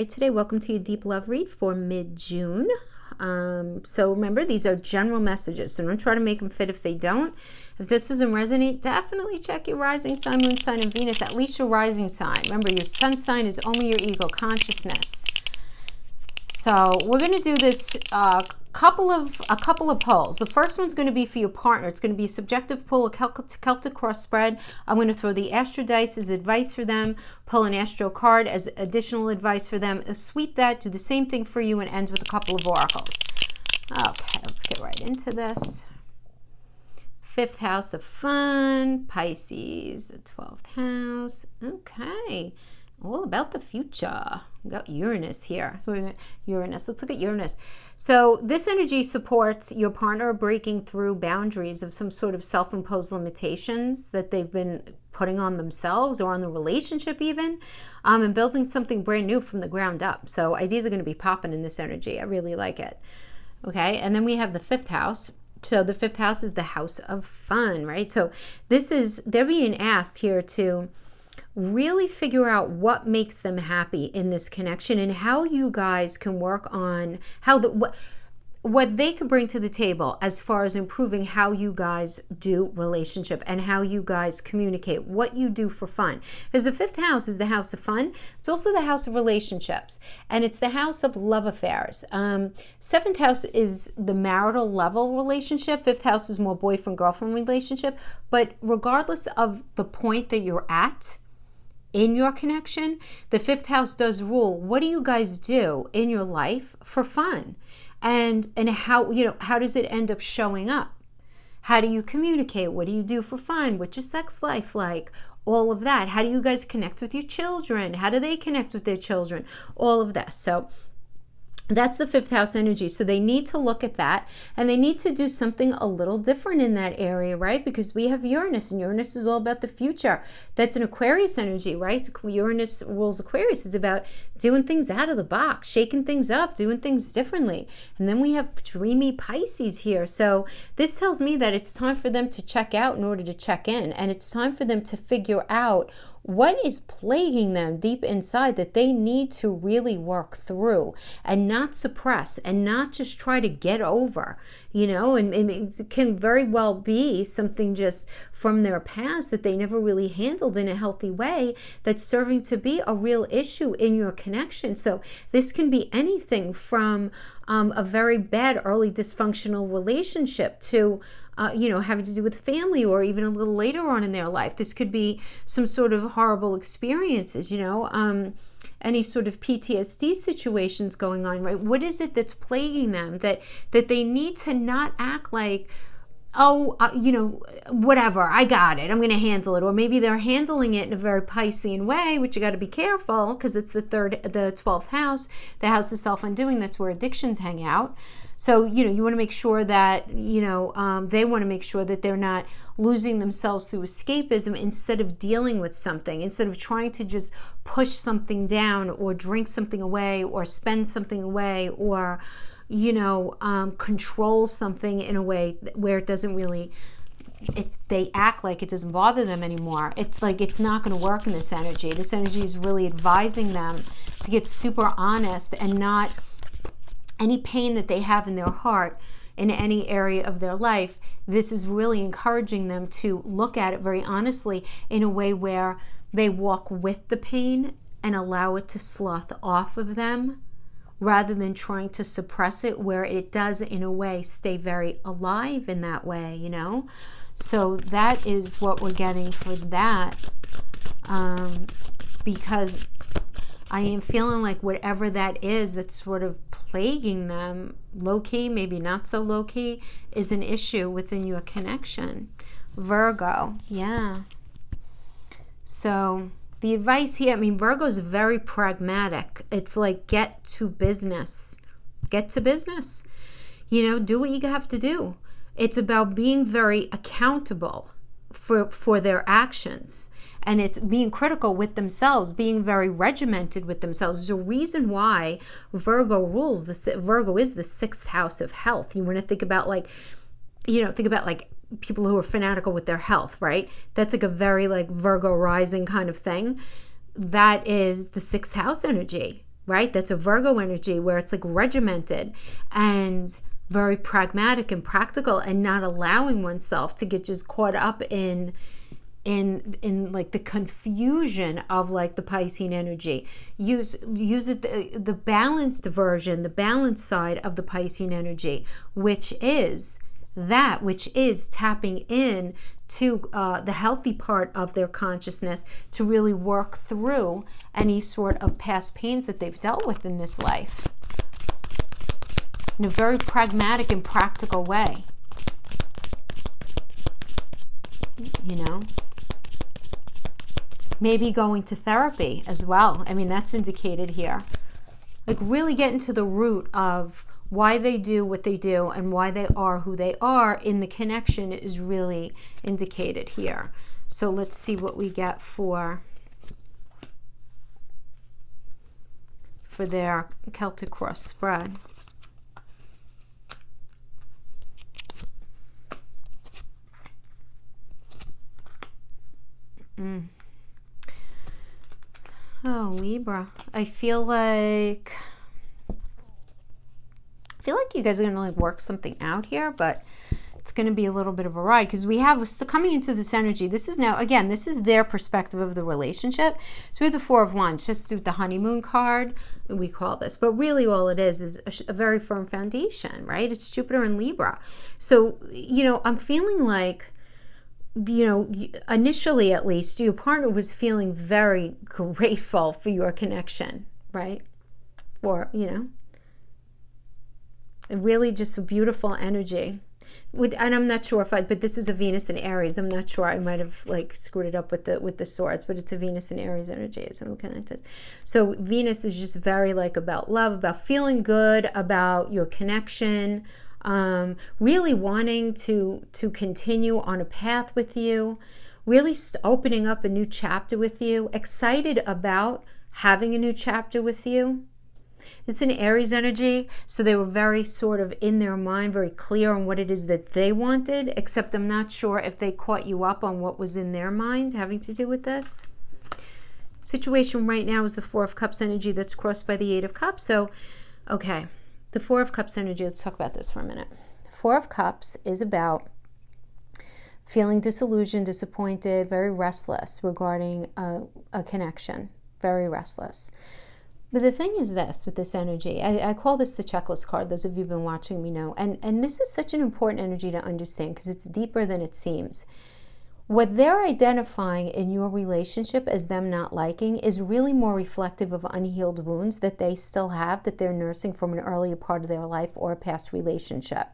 Today, welcome to your deep love read for mid-June. So remember, these are general messages, so don't try to make them fit if they don't. If this doesn't resonate, definitely check your rising sign, moon sign, and Venus, at least your rising sign. Remember, your sun sign is only your ego consciousness. So we're going to do this a couple of polls. The first one's going to be for your partner. It's going to be a subjective pull, a Celtic cross spread. I'm going to throw the astro dice as advice for them, pull an astro card as additional advice for them, sweep that, do the same thing for you, and end with a couple of oracles. Okay, let's get right into this. 5th house of fun, Pisces, the 12th house. Okay, all about the future. We got Uranus here. So we're Uranus. Let's look at Uranus. So this energy supports your partner breaking through boundaries of some sort of self-imposed limitations that they've been putting on themselves or on the relationship even, and building something brand new from the ground up. So ideas are going to be popping in this energy. I really like it. Okay, and then we have the 5th house. So the 5th house is the house of fun, right? So they're being asked here to really figure out what makes them happy in this connection and how you guys can work on what they could bring to the table as far as improving how you guys do relationship and how you guys communicate, what you do for fun. Because the 5th house is the house of fun. It's also the house of relationships, and it's the house of love affairs. 7th house is the marital level relationship. 5th house is more boyfriend-girlfriend relationship. But regardless of the point that you're at in your connection, the 5th house does rule. What do you guys do in your life for fun? And how does it end up showing up? How do you communicate? What do you do for fun? What's your sex life like? All of that. How do you guys connect with your children? How do they connect with their children? All of that. So that's the 5th house energy. So they need to look at that, and they need to do something a little different in that area, right? Because we have Uranus, and Uranus is all about the future. That's an Aquarius energy, right? Uranus rules Aquarius. It's about doing things out of the box, shaking things up, doing things differently. And then we have dreamy Pisces here. So this tells me that it's time for them to check out in order to check in, and it's time for them to figure out what is plaguing them deep inside that they need to really work through and not suppress and not just try to get over, and it can very well be something just from their past that they never really handled in a healthy way that's serving to be a real issue in your connection. So this can be anything from a very bad early dysfunctional relationship to having to do with family, or even a little later on in their life. This could be some sort of horrible experiences, any sort of PTSD situations going on, right? What is it that's plaguing them that they need to not act like, whatever, I got it, I'm going to handle it. Or maybe they're handling it in a very Piscean way, which you got to be careful because it's the 12th house, the house of self-undoing. That's where addictions hang out. So, you want to make sure that, they want to make sure that they're not losing themselves through escapism instead of dealing with something, instead of trying to just push something down or drink something away or spend something away or, control something in a way where it doesn't really, they act like it doesn't bother them anymore. It's like it's not going to work in this energy. This energy is really advising them to get super honest and not any pain that they have in their heart in any area of their life. This is really encouraging them to look at it very honestly in a way where they walk with the pain and allow it to slough off of them rather than trying to suppress it, where it does in a way stay very alive in that way, So that is what we're getting for that, because I am feeling like whatever that is that's sort of plaguing them, low-key, maybe not so low-key, is an issue within your connection. Virgo, yeah. So the advice here, Virgo is very pragmatic. It's like get to business. Get to business. Do what you have to do. It's about being very accountable for their actions. And it's being critical with themselves, being very regimented with themselves. There's a reason why Virgo rules. Virgo is the 6th house of health. You want to think about people who are fanatical with their health, right? That's like a very Virgo rising kind of thing. That is the 6th house energy. right? That's a Virgo energy where it's like regimented and very pragmatic and practical, and not allowing oneself to get just caught up in like the confusion of like the Piscean energy. Use it the balanced version, the balanced side of the Piscean energy, which is tapping in to the healthy part of their consciousness to really work through any sort of past pains that they've dealt with in this life in a very pragmatic and practical way. You know, maybe going to therapy as well. I mean, that's indicated here. Like really getting to the root of why they do what they do and why they are who they are in the connection is really indicated here. So let's see what we get for their Celtic cross spread. Oh, Libra. I feel like you guys are going to like work something out here, but it's going to be a little bit of a ride because we're still coming into this energy. This is now, again, this is their perspective of the relationship. So we have the Four of Wands, just with the honeymoon card, we call this. But really all it is a very firm foundation, right? It's Jupiter and Libra. So, you know, I'm feeling like, you know, initially at least, your partner was feeling very grateful for your connection, right? For, you know, really just a beautiful energy. And I'm not sure but this is a Venus and Aries. I'm not sure. I might have like screwed it up with the swords, but it's a Venus and Aries energy. Is what it is. So Venus is just very like about love, about feeling good about your connection, really wanting to continue on a path with you, really opening up a new chapter with you, excited about having a new chapter with you. It's an Aries energy, so they were very sort of in their mind, very clear on what it is that they wanted, except I'm not sure if they caught you up on what was in their mind having to do with this. Situation right now is the Four of Cups energy that's crossed by the Eight of Cups. So, okay, the Four of Cups energy, let's talk about this for a minute. Four of Cups is about feeling disillusioned, disappointed, very restless regarding a connection, very restless. But the thing is this, with this energy, I call this the checklist card. Those of you who've been watching me know. And this is such an important energy to understand because it's deeper than it seems. What they're identifying in your relationship as them not liking is really more reflective of unhealed wounds that they still have, that they're nursing from an earlier part of their life or a past relationship.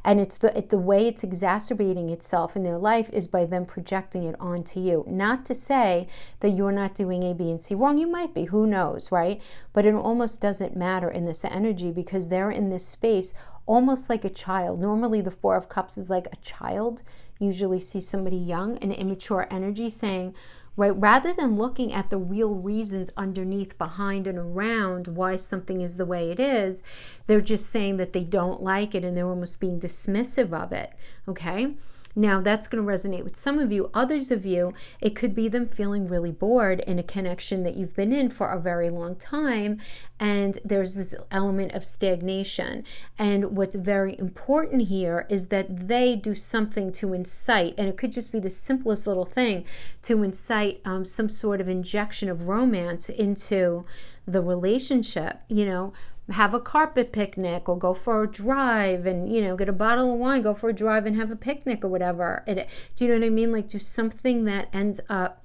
And it's the way it's exacerbating itself in their life is by them projecting it onto you. Not to say that you're not doing A, B, and C wrong. You might be. Who knows, right? But it almost doesn't matter in this energy because they're in this space almost like a child. Normally, the Four of Cups is like a child. Usually see somebody young, an immature energy saying, right, rather than looking at the real reasons underneath, behind, and around why something is the way it is, they're just saying that they don't like it and they're almost being dismissive of it, okay? Now, that's going to resonate with some of you. Others of you, it could be them feeling really bored in a connection that you've been in for a very long time, and there's this element of stagnation. And what's very important here is that they do something to incite, and it could just be the simplest little thing, to incite some sort of injection of romance into the relationship, you know, have a carpet picnic or go for a drive and, you know, get a bottle of wine, go for a drive and have a picnic or whatever. Do you know what I mean? Like do something that ends up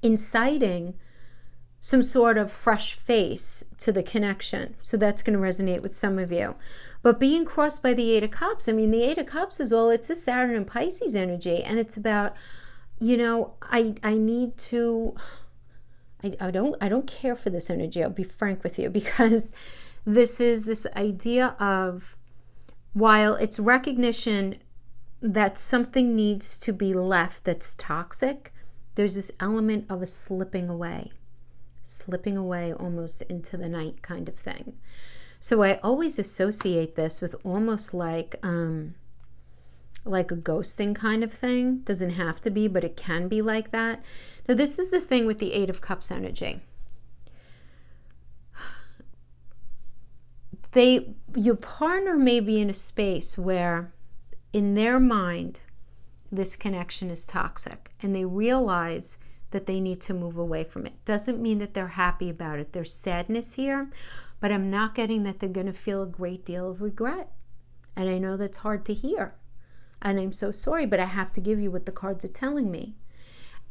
inciting some sort of fresh face to the connection. So that's going to resonate with some of you. But being crossed by the Eight of Cups, I mean, the Eight of Cups is it's a Saturn and Pisces energy. And it's about, you know, I need to... I don't care for this energy, I'll be frank with you, because this is this idea of, while it's recognition that something needs to be left that's toxic, there's this element of a slipping away almost into the night kind of thing. So I always associate this with almost like a ghosting kind of thing. Doesn't have to be, but it can be like that. Now, this is the thing with the Eight of Cups energy. your partner may be in a space where in their mind this connection is toxic, and they realize that they need to move away from it. Doesn't mean that they're happy about it. There's sadness here, but I'm not getting that they're going to feel a great deal of regret. And I know that's hard to hear. And I'm so sorry, but I have to give you what the cards are telling me.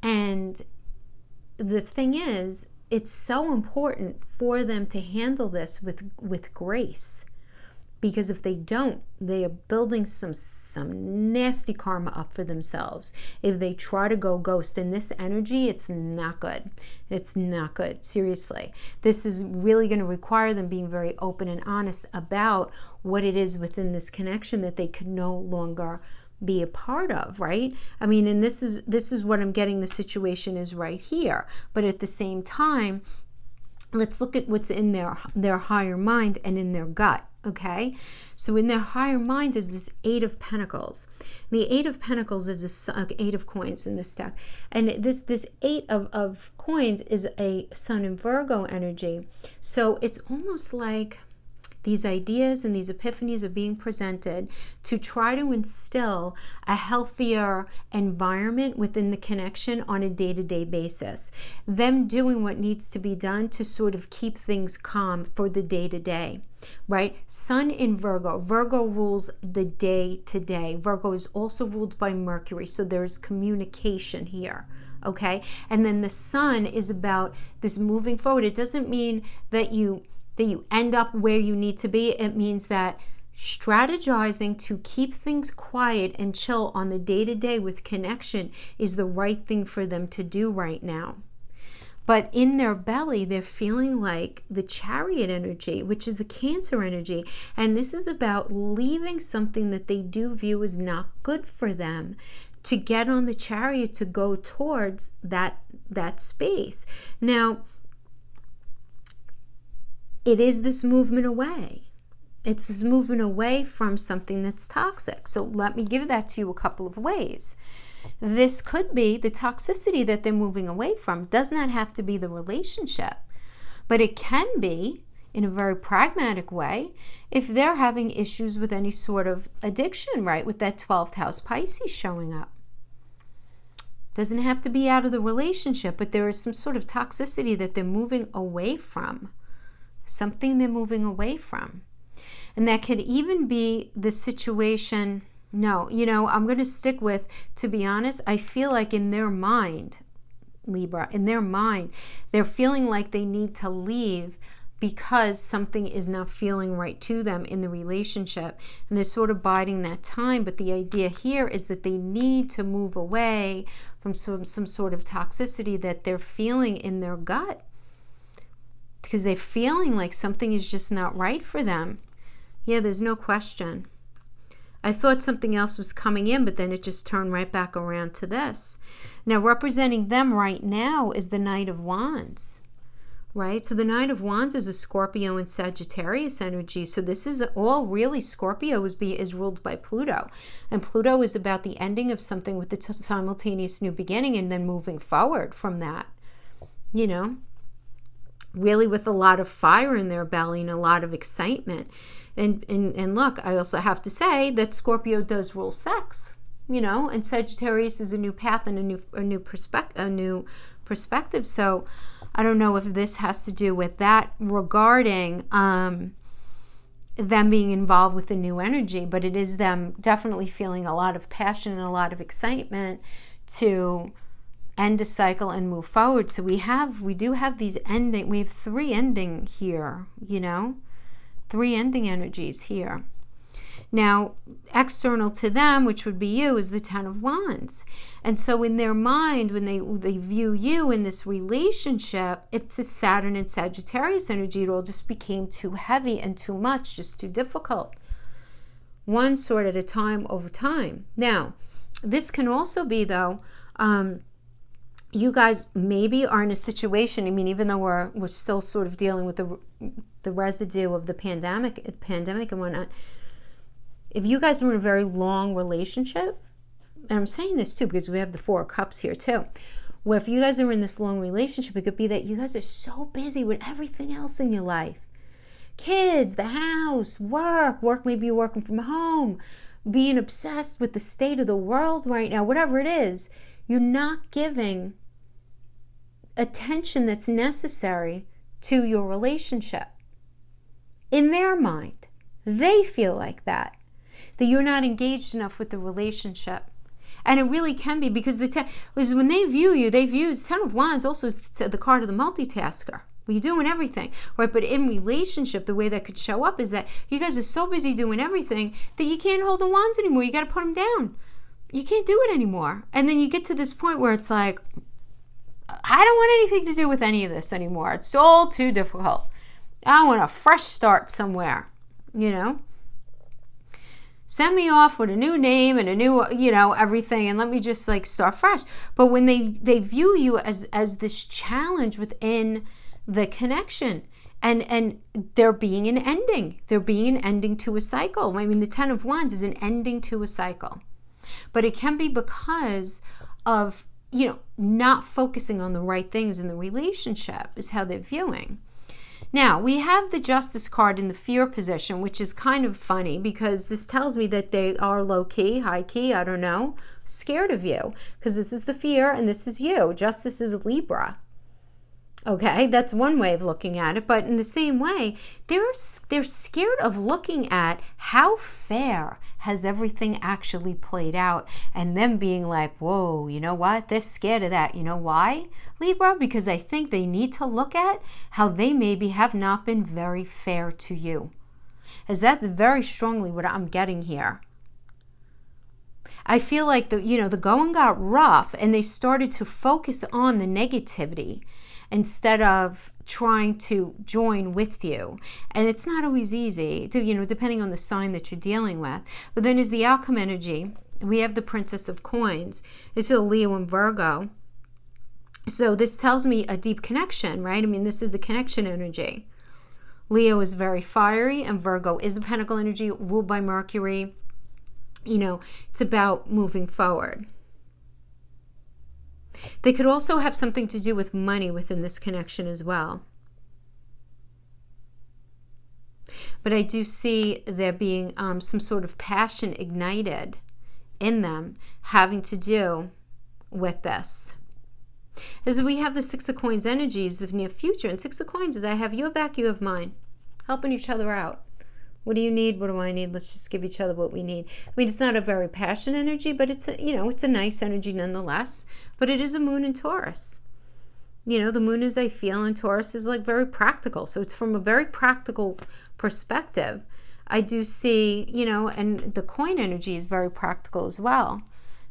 And the thing is, it's so important for them to handle this with grace. Because if they don't, they are building some nasty karma up for themselves. If they try to go ghost in this energy, it's not good. It's not good, seriously. This is really going to require them being very open and honest about what it is within this connection that they could no longer be a part of, right? I mean, and this is what I'm getting the situation is right here. But at the same time, let's look at what's in their higher mind and in their gut. Okay, so in their higher mind is this Eight of Pentacles. The Eight of Pentacles is a Eight of Coins in this deck, and this Eight of Coins is a Sun in Virgo energy. So it's almost like these ideas and these epiphanies are being presented to try to instill a healthier environment within the connection on a day-to-day basis. Them doing what needs to be done to sort of keep things calm for the day-to-day, right? Sun in Virgo. Virgo rules the day-to-day. Virgo is also ruled by Mercury, so there's communication here. Okay? And then the Sun is about this moving forward. It doesn't mean that you end up where you need to be. It means that strategizing to keep things quiet and chill on the day-to-day with connection is the right thing for them to do right now. But in their belly, they're feeling like the Chariot energy, which is the Cancer energy. And this is about leaving something that they do view as not good for them to get on the Chariot to go towards that space. Now, it is this movement away. It's this movement away from something that's toxic. So let me give that to you a couple of ways. This could be the toxicity that they're moving away from. Does not have to be the relationship, but it can be in a very pragmatic way if they're having issues with any sort of addiction, right? With that 12th house Pisces showing up. Doesn't have to be out of the relationship, but there is some sort of toxicity that they're moving away from. Something they're moving away from. And that could even be the situation. No, I'm going to stick with, to be honest, I feel like in their mind, Libra, in their mind, they're feeling like they need to leave because something is not feeling right to them in the relationship. And they're sort of biding that time. But the idea here is that they need to move away from some sort of toxicity that they're feeling in their gut, because they're feeling like something is just not right for them. Yeah, there's no question. I thought something else was coming in, but then it just turned right back around to this. Now, representing them right now is the Knight of Wands, right? So the Knight of Wands is a Scorpio and Sagittarius energy. So this is all really, Scorpio is ruled by Pluto. And Pluto is about the ending of something with the simultaneous new beginning and then moving forward from that, really with a lot of fire in their belly and a lot of excitement. And look, I also have to say that Scorpio does rule sex, and Sagittarius is a new path and a new perspective. So I don't know if this has to do with that regarding them being involved with the new energy, but it is them definitely feeling a lot of passion and a lot of excitement to end a cycle and move forward. So we do have these ending. We have three ending here, three ending energies here. Now, external to them, which would be you, is the Ten of Wands. And so in their mind, when they view you in this relationship, it's a Saturn and Sagittarius energy. It all just became too heavy and too much, just too difficult. One sort at a time over time. Now, this can also be, though, you guys maybe are in a situation, even though we're still sort of dealing with the residue of the pandemic and whatnot, if you guys are in a very long relationship, and I'm saying this too because we have the Four of Cups here too, where if you guys are in this long relationship, it could be that you guys are so busy with everything else in your life. kids, the house, work, maybe you're working from home, being obsessed with the state of the world right now, whatever it is, you're not giving attention that's necessary to your relationship. In their mind, they feel like that you're not engaged enough with the relationship. And it really can be, because when they view you, they view 10 of Wands also as the card of the multitasker. Well, you're doing everything, right? But in relationship, the way that could show up is that you guys are so busy doing everything that you can't hold the wands anymore. You got to put them down. You can't do it anymore. And then you get to this point where it's like, I don't want anything to do with any of this anymore. It's all too difficult. I want a fresh start somewhere, Send me off with a new name and a new, everything, and let me just like start fresh. But when they view you as this challenge within the connection, and there being an ending. There being an ending to a cycle. I mean, the 10 of Wands is an ending to a cycle. But it can be because of, not focusing on the right things in the relationship is how they're viewing. Now, we have the Justice card in the fear position, which is kind of funny because this tells me that they are low-key, high-key, I don't know, scared of you. Because this is the fear and this is you. Justice is a Libra. Okay, that's one way of looking at it. But in the same way, they're scared of looking at how fair has everything actually played out, and them being like, whoa, you know what? They're scared of that. You know why, Libra? Because I think they need to look at how they maybe have not been very fair to you. As that's very strongly what I'm getting here. I feel like the going got rough and they started to focus on the negativity instead of trying to join with you. And it's not always easy, depending on the sign that you're dealing with. But then as the outcome energy, we have the Princess of Coins. It's a Leo and Virgo. So this tells me a deep connection, right? I mean, this is a connection energy. Leo is very fiery and Virgo is a pentacle energy ruled by Mercury. It's about moving forward. They could also have something to do with money within this connection as well. But I do see there being some sort of passion ignited in them having to do with this. As we have the Six of Coins energies of near future, and Six of Coins is I have your back, you have mine, helping each other out. What do you need? What do I need? Let's just give each other what we need. I mean, it's not a very passionate energy, but it's a nice energy nonetheless. But it is a moon in Taurus. The moon is I feel, and Taurus is like very practical. So it's from a very practical perspective. I do see, and the coin energy is very practical as well.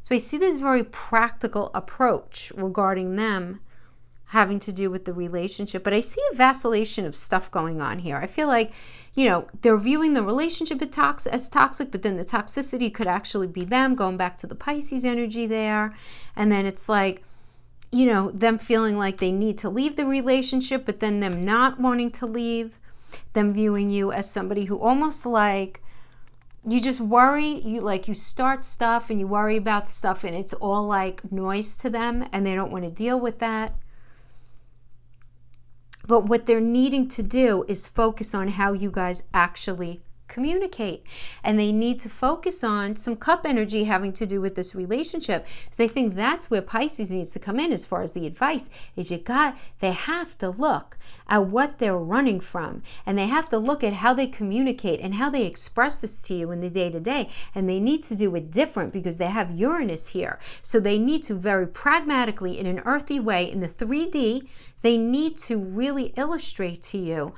So I see this very practical approach regarding them having to do with the relationship. But I see a vacillation of stuff going on here. I feel like, they're viewing the relationship as toxic, but then the toxicity could actually be them going back to the Pisces energy there. And then it's like, them feeling like they need to leave the relationship, but then them not wanting to leave, them viewing you as somebody who almost like, you just worry, you start stuff and you worry about stuff and it's all like noise to them and they don't want to deal with that. But what they're needing to do is focus on how you guys actually communicate. And they need to focus on some cup energy having to do with this relationship. So I think that's where Pisces needs to come in as far as the advice is they have to look at what they're running from. And they have to look at how they communicate and how they express this to you in the day-to-day. And they need to do it different because they have Uranus here. So they need to very pragmatically, in an earthy way, in the 3D, they need to really illustrate to you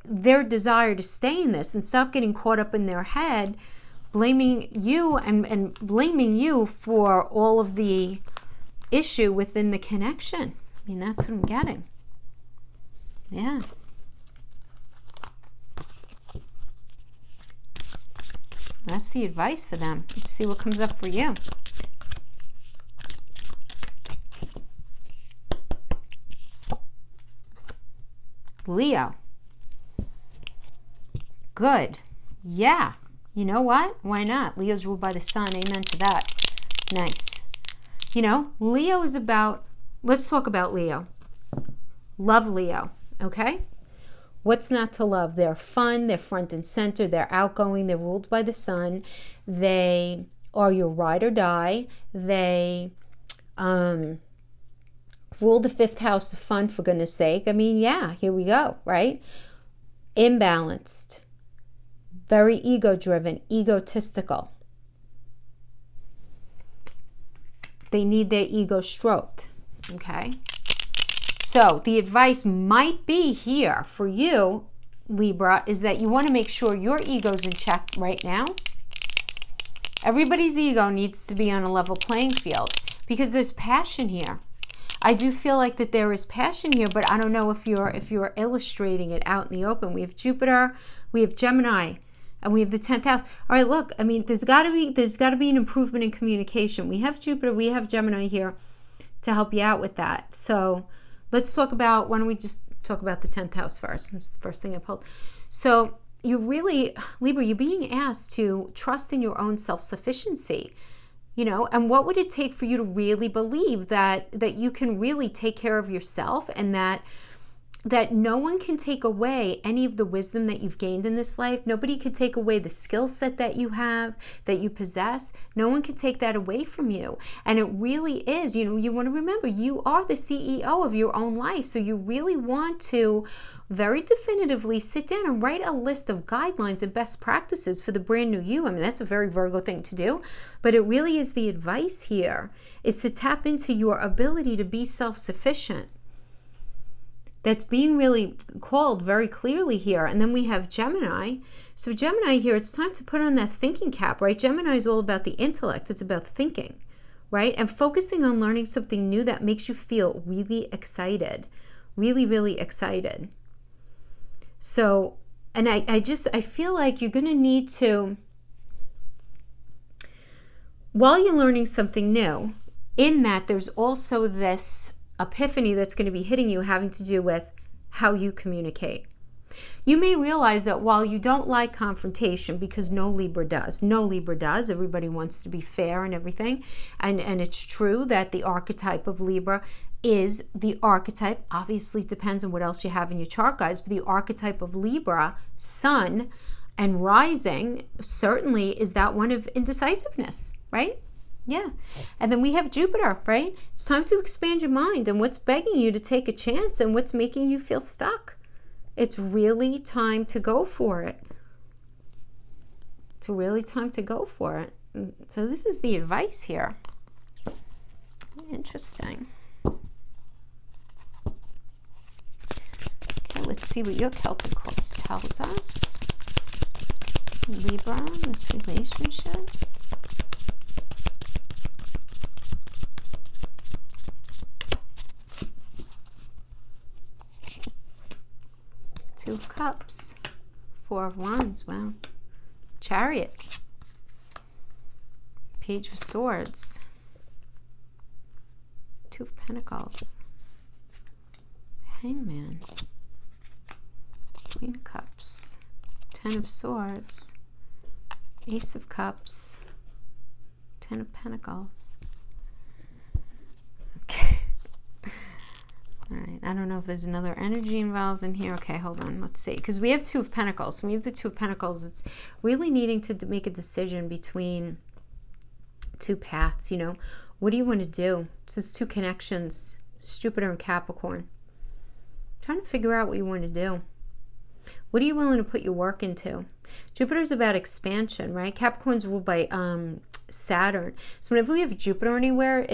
their desire to stay in this and stop getting caught up in their head, blaming you and blaming you for all of the issue within the connection. I mean, that's what I'm getting. Yeah. That's the advice for them. Let's see what comes up for you. Leo. Good. Yeah. You know what? Why not? Leo's ruled by the sun. Amen to that. Nice. Leo is about, let's talk about Leo. Love Leo. Okay? What's not to love? They're fun, they're front and center, they're outgoing, they're ruled by the sun, they are your ride or die, they rule the fifth house of fun, for goodness sake. I mean, yeah, here we go, right? Imbalanced, very ego-driven, egotistical. They need their ego stroked, okay? So the advice might be here for you, Libra, is that you want to make sure your ego's in check right now. Everybody's ego needs to be on a level playing field because there's passion here. I do feel like that there is passion here, but I don't know if you're illustrating it out in the open. We have Jupiter, we have Gemini, and we have the 10th house. All right, look, I mean, there's got to be an improvement in communication. We have Jupiter, we have Gemini here to help you out with that. So let's talk about, why don't we just talk about the 10th house first? It's the first thing I pulled. So you really, Libra, you're being asked to trust in your own self-sufficiency, you know, and what would it take for you to really believe that you can really take care of yourself, and that no one can take away any of the wisdom that you've gained in this life. Nobody could take away the skill set that you have, that you possess. No one can take that away from you. And it really is, you know, you want to remember, you are the CEO of your own life. So you really want to very definitively sit down and write a list of guidelines and best practices for the brand new you. I mean, that's a very Virgo thing to do, but it really is, the advice here is to tap into your ability to be self-sufficient. That's being really called very clearly here. And then we have Gemini. So Gemini here, it's time to put on that thinking cap, right? Gemini is all about the intellect. It's about thinking, right? And focusing on learning something new that makes you feel really excited, really, really excited. So, and I feel like you're going to need to, while you're learning something new, in that there's also this epiphany that's going to be hitting you, having to do with how you communicate. You may realize that while you don't like confrontation, because no Libra does, everybody wants to be fair and everything, and it's true that the archetype of Libra is the archetype, obviously it depends on what else you have in your chart, guys, but the archetype of Libra, sun and rising, certainly is that one of indecisiveness, right? Yeah. And then we have Jupiter, right? It's time to expand your mind and what's begging you to take a chance and what's making you feel stuck. It's really time to go for it. It's really time to go for it. So this is the advice here. Interesting. Okay, let's see what your Celtic cross tells us. Libra, this relationship. Two of Cups, Four of Wands, wow. Chariot, Page of Swords, Two of Pentacles, Hangman, Queen of Cups, Ten of Swords, Ace of Cups, Ten of Pentacles. Okay. All right, I don't know if there's another energy involved in here. Okay, hold on, let's see. Because we have Two of Pentacles. When we have the Two of Pentacles, it's really needing to make a decision between two paths, you know. What do you want to do? This is two connections, Jupiter and Capricorn. Trying to figure out what you want to do. What are you willing to put your work into? Jupiter's about expansion, right? Capricorn's ruled by Saturn. So whenever we have Jupiter anywhere,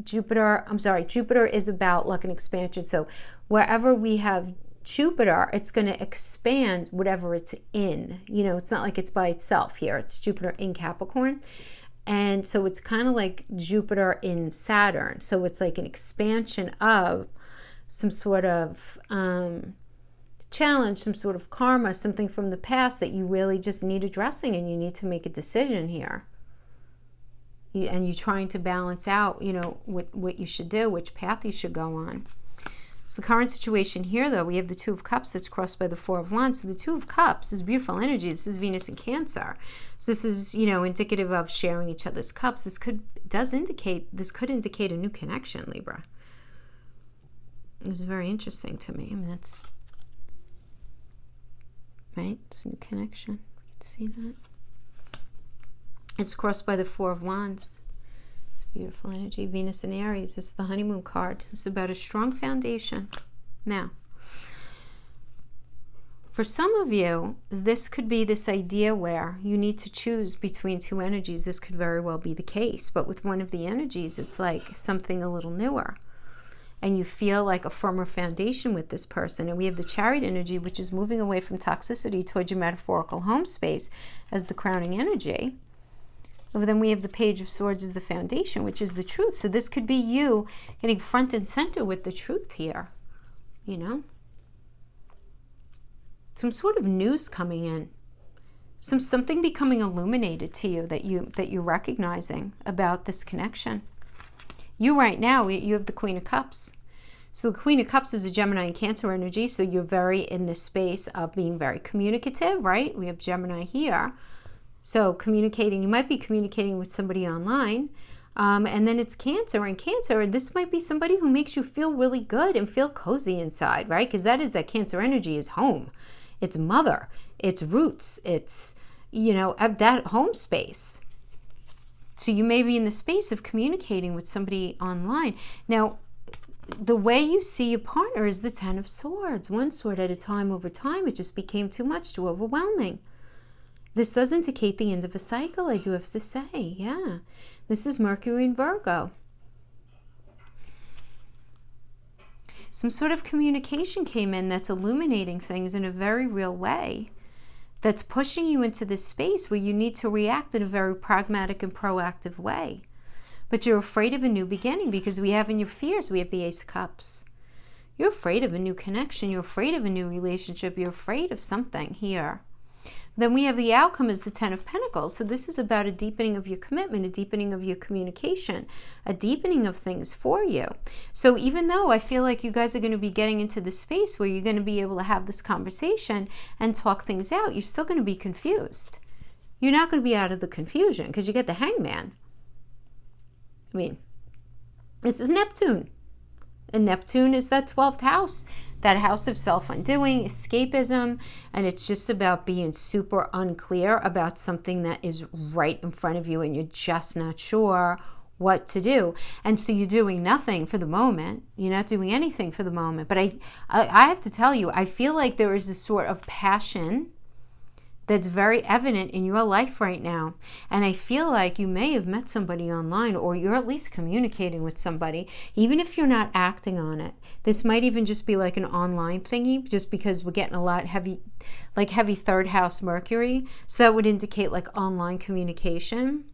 Jupiter is about luck and expansion. So wherever we have Jupiter, it's going to expand whatever it's in. You know, it's not like it's by itself here. It's Jupiter in Capricorn. And so it's kind of like Jupiter in Saturn. So it's like an expansion of some sort of challenge, some sort of karma, something from the past that you really just need addressing, and you need to make a decision here. And you're trying to balance out, you know, what you should do, which path you should go on. So the current situation here, though, we have the Two of Cups that's crossed by the Four of Wands. So the Two of Cups is beautiful energy. This is Venus in Cancer. So this is, you know, indicative of sharing each other's cups. This could indicate a new connection, Libra. It was very interesting to me. I mean, that's right. It's a new connection. You can see that. It's crossed by the Four of Wands. It's beautiful energy. Venus and Aries. It's the honeymoon card. It's about a strong foundation. Now, for some of you, this could be this idea where you need to choose between two energies. This could very well be the case. But with one of the energies, it's like something a little newer. And you feel like a firmer foundation with this person. And we have the Chariot energy, which is moving away from toxicity towards your metaphorical home space as the crowning energy. But then we have the Page of Swords as the foundation, which is the truth. So this could be you getting front and center with the truth here, you know? Some sort of news coming in. Something becoming illuminated to you that you're recognizing about this connection. You right now, you have the Queen of Cups. So the Queen of Cups is a Gemini and Cancer energy. So you're very in this space of being very communicative, right? We have Gemini here. So communicating, you might be communicating with somebody online. And then it's Cancer. And Cancer, this might be somebody who makes you feel really good and feel cozy inside, right? Because that Cancer energy is home. It's mother. It's roots. It's, you know, that home space. So you may be in the space of communicating with somebody online. Now, the way you see your partner is the Ten of Swords. One sword at a time. Over time, it just became too much, too overwhelming. This does indicate the end of a cycle, I do have to say. Yeah. This is Mercury in Virgo. Some sort of communication came in that's illuminating things in a very real way. That's pushing you into this space where you need to react in a very pragmatic and proactive way. But you're afraid of a new beginning because we have in your fears, we have the Ace of Cups. You're afraid of a new connection. You're afraid of a new relationship. You're afraid of something here. Then we have the outcome as the Ten of Pentacles. So this is about a deepening of your commitment, a deepening of your communication, a deepening of things for you. So even though I feel like you guys are going to be getting into the space where you're going to be able to have this conversation and talk things out, you're still going to be confused. You're not going to be out of the confusion because you get the Hangman. I mean, this is Neptune. And Neptune is that 12th house. That house of self-undoing, escapism, and it's just about being super unclear about something that is right in front of you and you're just not sure what to do. And so you're doing nothing for the moment. You're not doing anything for the moment. But I have to tell you, I feel like there is this sort of passion that's very evident in your life right now. And I feel like you may have met somebody online, or you're at least communicating with somebody, even if you're not acting on it. This might even just be like an online thingy, just because we're getting a lot heavy third house Mercury. So that would indicate like online communication.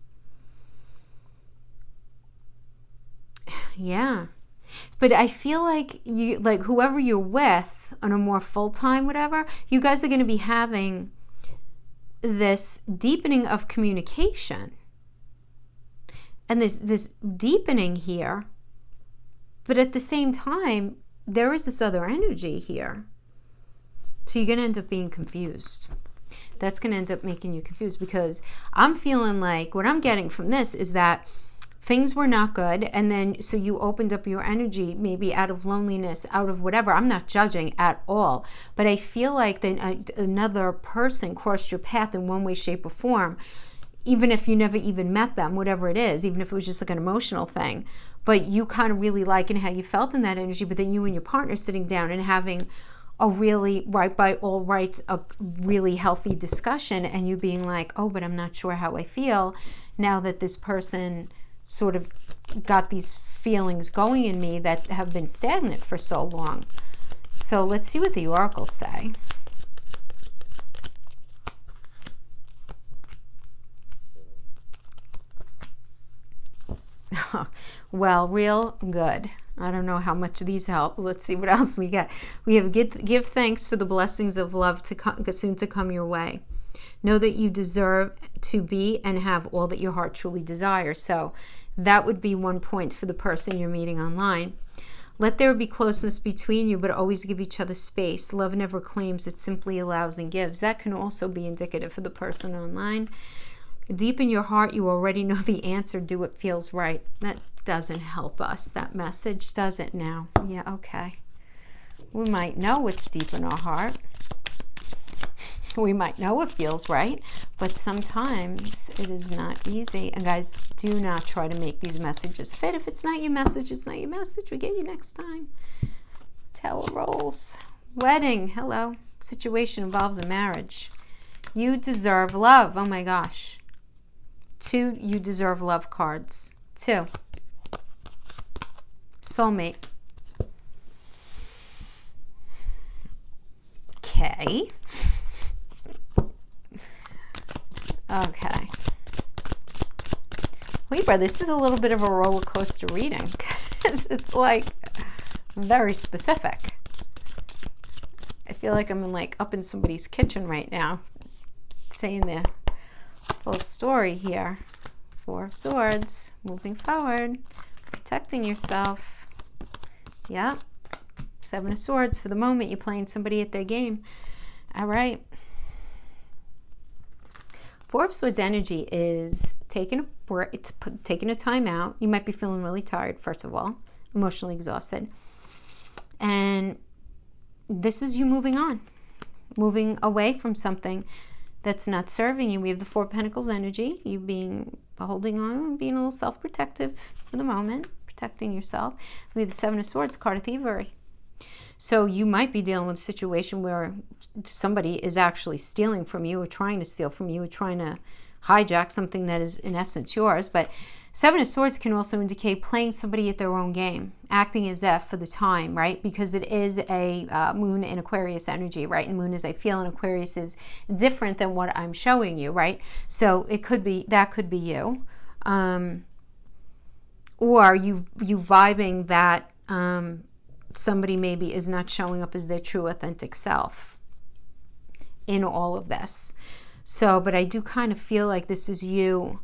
Yeah. But I feel like you, like whoever you're with on a more full-time, whatever, you guys are going to be having this deepening of communication and this deepening here, but at the same time there is this other energy here, so you're going to end up being confused. That's going to end up making you confused, because I'm feeling like what I'm getting from this is that things were not good, and then so you opened up your energy maybe out of loneliness, out of whatever. I'm not judging at all, but I feel like then another person crossed your path in one way, shape, or form, even if you never even met them, whatever it is, even if it was just like an emotional thing, but you kind of really liking how you felt in that energy. But then you and your partner sitting down and having a really, right by all rights, a really healthy discussion, and you being like, oh, but I'm not sure how I feel now that this person sort of got these feelings going in me that have been stagnant for so long. So let's see what the oracles say. Well, real good. I don't know how much these help. Let's see what else we got. We have give thanks for the blessings of love soon to come your way. Know that you deserve to be and have all that your heart truly desires. So that would be 1 point for the person you're meeting online. Let there be closeness between you, but always give each other space. Love never claims, it simply allows and gives. That can also be indicative for the person online. Deep in your heart, you already know the answer. Do what feels right. That doesn't help us, that message, does it now? Yeah, okay. We might know what's deep in our heart. We might know it feels right, but sometimes it is not easy. And guys, do not try to make these messages fit. If it's not your message, it's not your message. We get you next time. Tower rolls. Wedding. Hello. Situation involves a marriage. You deserve love. Oh my gosh. 2 you deserve love cards. 2. Soulmate. Okay. Okay. Libra, this is a little bit of a roller coaster reading because it's like very specific. I feel like I'm up in somebody's kitchen right now saying the full story here. 4 of Swords, moving forward, protecting yourself. Yep. 7 of Swords. For the moment, you're playing somebody at their game. All right. 4 of Swords energy is taking a time out. You might be feeling really tired, first of all, emotionally exhausted. And this is you moving on, moving away from something that's not serving you. We have the 4 of Pentacles energy, you holding on, being a little self-protective for the moment, protecting yourself. We have the 7 of Swords, card of thievery. So you might be dealing with a situation where somebody is actually stealing from you or trying to steal from you or trying to hijack something that is in essence yours. But 7 of Swords can also indicate playing somebody at their own game, acting as if for the time, right? Because it is a moon in Aquarius energy, right? And moon, as I feel in Aquarius, is different than what I'm showing you, right? So it could be, that could be you. Or you vibing that somebody maybe is not showing up as their true authentic self in all of this. So, but I do kind of feel like this is you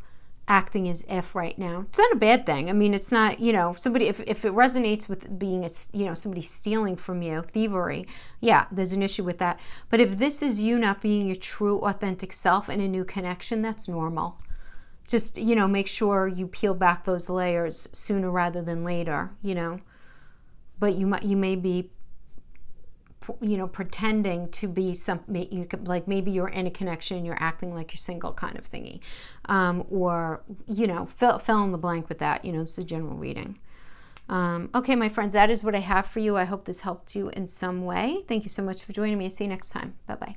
acting as if right now. It's not a bad thing. I mean, it's not, somebody, if it resonates with being somebody stealing from you, thievery, yeah, there's an issue with that. But if this is you not being your true authentic self in a new connection, that's normal. Just, make sure you peel back those layers sooner rather than later, But you may be, pretending to be something, like maybe you're in a connection and you're acting like you're single kind of thingy. Or, fill in the blank with that. It's a general reading. Okay, my friends, that is what I have for you. I hope this helped you in some way. Thank you so much for joining me. See you next time. Bye-bye.